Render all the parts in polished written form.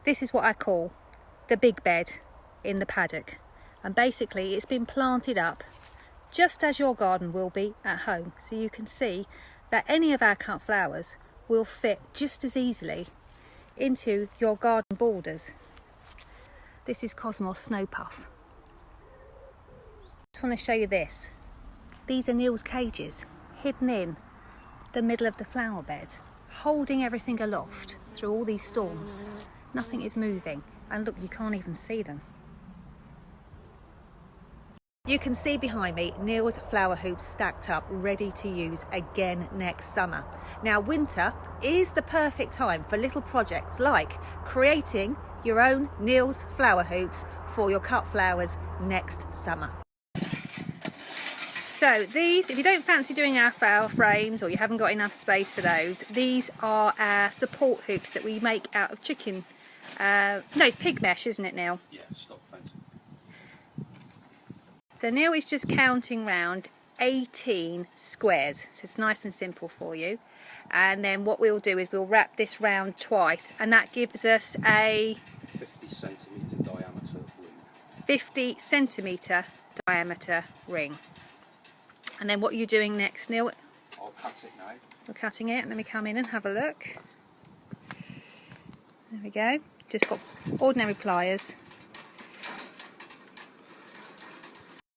This is what I call the big bed in the paddock, and basically it's been planted up just as your garden will be at home, so you can see that any of our cut flowers will fit just as easily into your garden borders. This is Cosmos Snowpuff. I just want to show you this. These are Neil's cages, hidden in the middle of the flower bed, holding everything aloft through all these storms. Nothing is moving, and look, you can't even see them. You can see behind me Neil's flower hoops stacked up, ready to use again next summer. Now, winter is the perfect time for little projects like creating your own Neil's flower hoops for your cut flowers next summer. So these, if you don't fancy doing our flower frames or you haven't got enough space for those, these are our support hoops that we make out of chicken. No, it's pig mesh, isn't it, Neil? Yeah, stop fancy. So Neil is just counting round 18 squares, so it's nice and simple for you. And then what we'll do is we'll wrap this round twice, and that gives us a 50 centimetre diameter ring. 50 centimetre diameter ring. And then what are you doing next, Neil? I'll cut it now. We're cutting it. Let me come in and have a look. There we go. Just got ordinary pliers.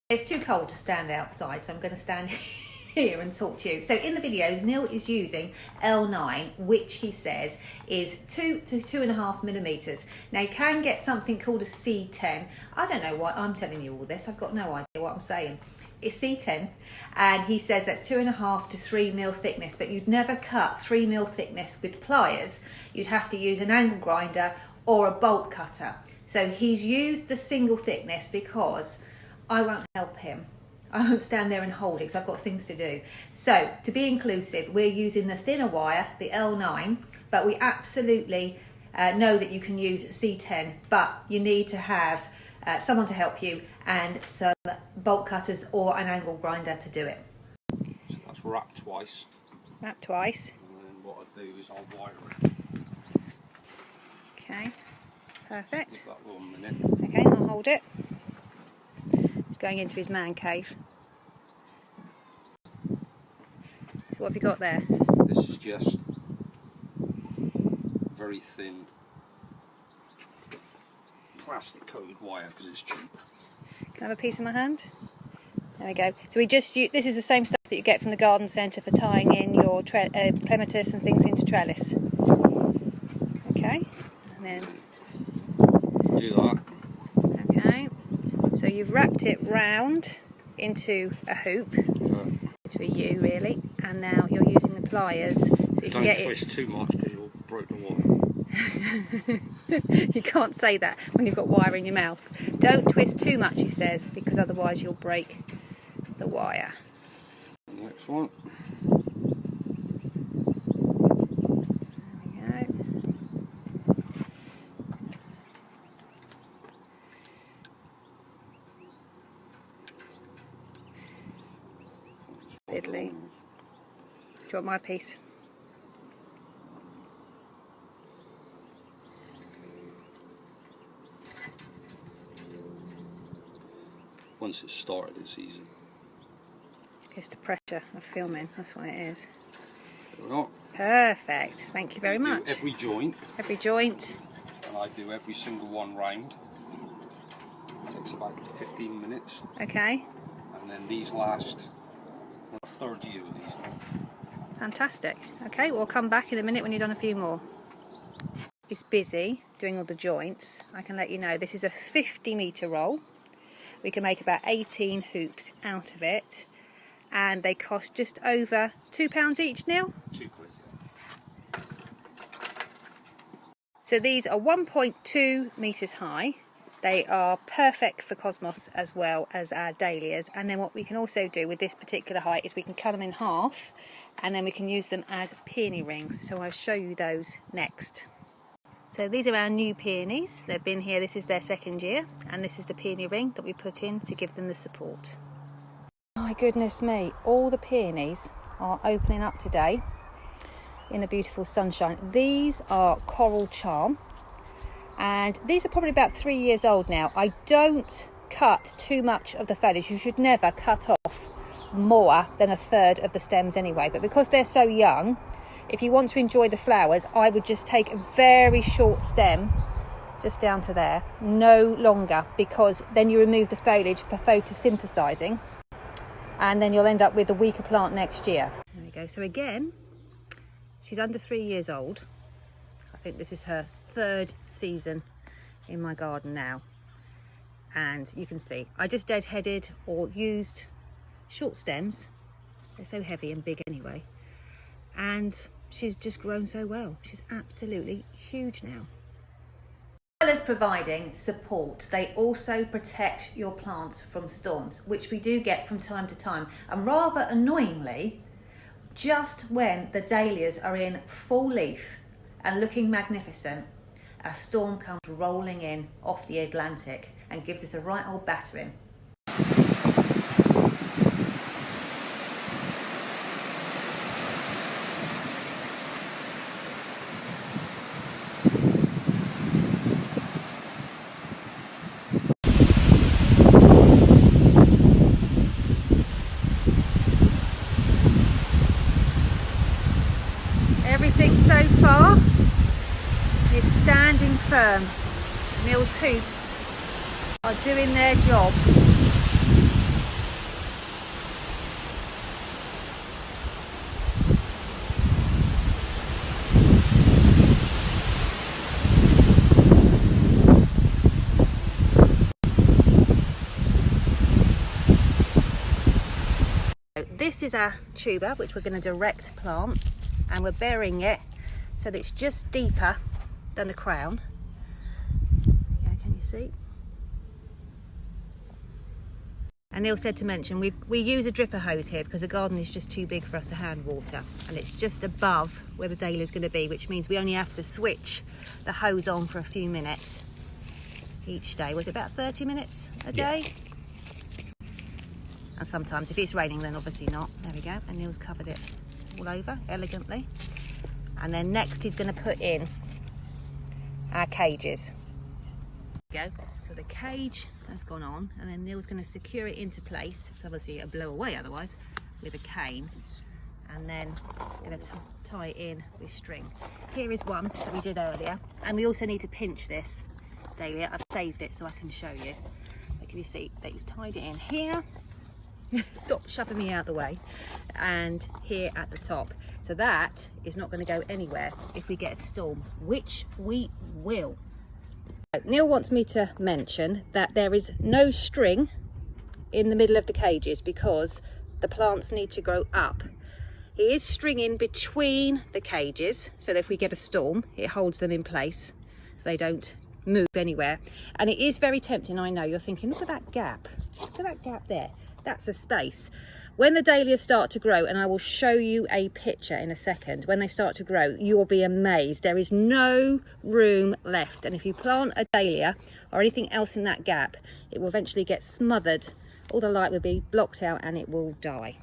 It's too cold to stand outside, so I'm going to stand here and talk to you. So in the videos, Neil is using L9, which he says is 2 to 2.5 millimetres. Now you can get something called a C10. I don't know why I'm telling you all this. I've got no idea what I'm saying. It's C10, and he says that's 2.5 to 3 mil thickness, but you'd never cut 3 mil thickness with pliers. You'd have to use an angle grinder or a bolt cutter. So he's used the single thickness because I won't help him. I won't stand there and hold it because I've got things to do. So to be inclusive, we're using the thinner wire, the L9, but we absolutely know that you can use C10, but you need to have someone to help you and some bolt cutters or an angle grinder to do it. So that's wrap twice. Wrap twice. And then what I do is I'll wire it. Okay, perfect. Give that 1 minute. Okay, I'll hold it. He's going into his man cave. So what have you got there? This is just very thin plastic coated wire because it's cheap. Can I have a piece in my hand? There we go. So we just use, this is the same stuff that you get from the garden centre for tying in your clematis and things into trellis. Okay, and then Do that. okay. So you've wrapped it round into a hoop, into a U really, and now you're using the pliers so you can get it. Don't twist too much because you'll break the wire. You can't say that when you've got wire in your mouth. Don't twist too much, he says, because otherwise you'll break the wire. Next one. There we go. Fiddly. Do you want my piece? Once it's started, it's easy. It's the pressure of filming, that's what it is. There we go. Perfect, thank you very Do much. every joint, Every joint. and I do every single one round. It takes about 15 minutes, Okay, and then these last a third year with these. fantastic. Okay, we'll come back in a minute when you've done a few more. He's busy doing all the joints. I can let you know this is a 50-metre roll. We can make about 18 hoops out of it, and they cost just over £2 each, Neil? £2. So these are 1.2 metres high. They are perfect for Cosmos as well as our dahlias. And then what we can also do with this particular height is we can cut them in half, and then we can use them as peony rings. So I'll show you those next. So these are our new peonies. They've been here, this is their second year, and this is the peony ring that we put in to give them the support. My goodness me, all the peonies are opening up today in the beautiful sunshine. These are Coral Charm, And these are probably about 3 years old now. I don't cut too much of the foliage. You should never cut off more than a third of the stems anyway, but because they're so young, if you want to enjoy the flowers, I would just take a very short stem just down to there, no longer, because then you remove the foliage for photosynthesizing, and then you'll end up with a weaker plant next year. There we go. So again, she's under 3 years old. I think this is her 3rd season in my garden now, and you can see I just deadheaded or used short stems. They're so heavy and big anyway, and she's just grown so well. She's absolutely huge now. As well as providing support, they also protect your plants from storms, which we do get from time to time. And rather annoyingly, just when the dahlias are in full leaf and looking magnificent, a storm comes rolling in off the Atlantic and gives us a right old battering. Everything so far is standing firm. Neil's hoops are doing their job. This is our tuber, which we're going to direct plant, and we're burying it so that it's just deeper than the crown. Yeah, can you see? And Neil said to mention we use a dripper hose here because the garden is just too big for us to hand water, and it's just above where the dahlia is going to be, which means we only have to switch the hose on for a few minutes each day. Was it about 30 minutes a day? Yeah. And sometimes if it's raining, then obviously not. There we go. And Neil's covered it all over elegantly. And then next he's going to put in our cages. There we go. So the cage has gone on, and then Neil's going to secure it into place. It's obviously it'll blow away otherwise, with a cane. And then going to tie it in with string. Here is one that we did earlier. And we also need to pinch this dahlia. I've saved it so I can show you. So can you see that he's tied it in here? Stop shoving me out of the way. And here at the top. So that is not going to go anywhere if we get a storm, which we will. Neil wants me to mention that there is no string in the middle of the cages because the plants need to grow up. He is stringing between the cages so that if we get a storm, it holds them in place so they don't move anywhere. And it is very tempting, I know, you're thinking, look at that gap. Look at that gap there. That's a space. When the dahlias start to grow, and I will show you a picture in a second, when they start to grow, you will be amazed. There is no room left. And if you plant a dahlia or anything else in that gap, it will eventually get smothered. All the light will be blocked out and it will die.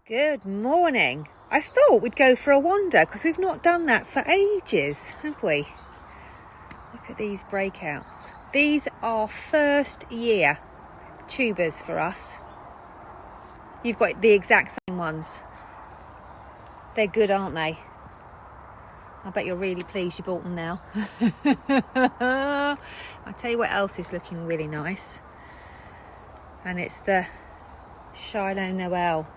Good morning. I thought we'd go for a wander because we've not done that for ages, have we? Look at these breakouts. These are 1st year tubers for us. You've got the exact same ones. They're good, aren't they? I bet you're really pleased you bought them now. I'll tell you what else is looking really nice. And it's the Shiloh Noel.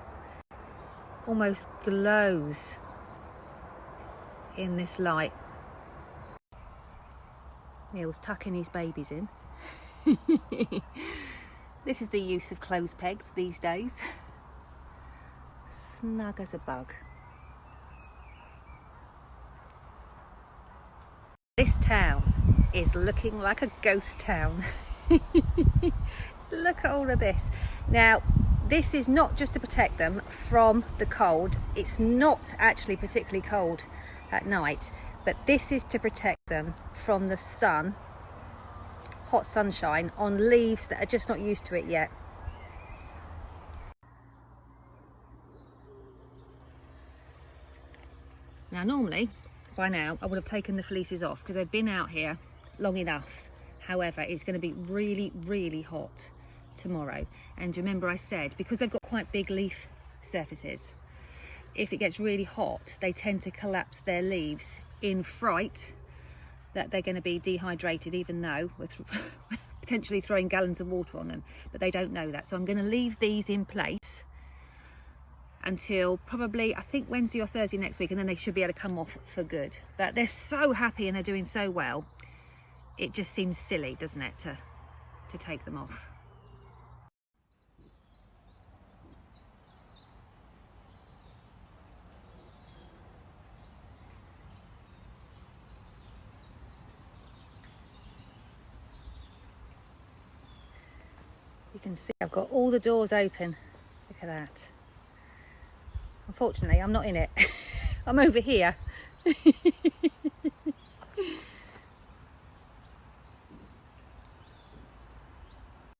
Almost glows in this light. Neil's tucking his babies in. This is the use of clothes pegs these days. Snug as a bug. This town is looking like a ghost town. Look at all of this. Now, this is not just to protect them from the cold. It's not actually particularly cold at night, but this is to protect them from the sun, hot sunshine, on leaves that are just not used to it yet. Now normally, if by now, I would have taken the fleeces off because they've been out here long enough. However, it's going to be really, really hot tomorrow. And remember I said, because they've got quite big leaf surfaces, if it gets really hot, they tend to collapse their leaves in fright that they're going to be dehydrated, even though we're potentially throwing gallons of water on them, but they don't know that. So I'm going to leave these in place until probably, I think, Wednesday or Thursday next week, and then they should be able to come off for good. But they're so happy and they're doing so well, it just seems silly, doesn't it, to take them off. You can see I've got all the doors open. Look at that. Unfortunately, I'm not in it. I'm over here.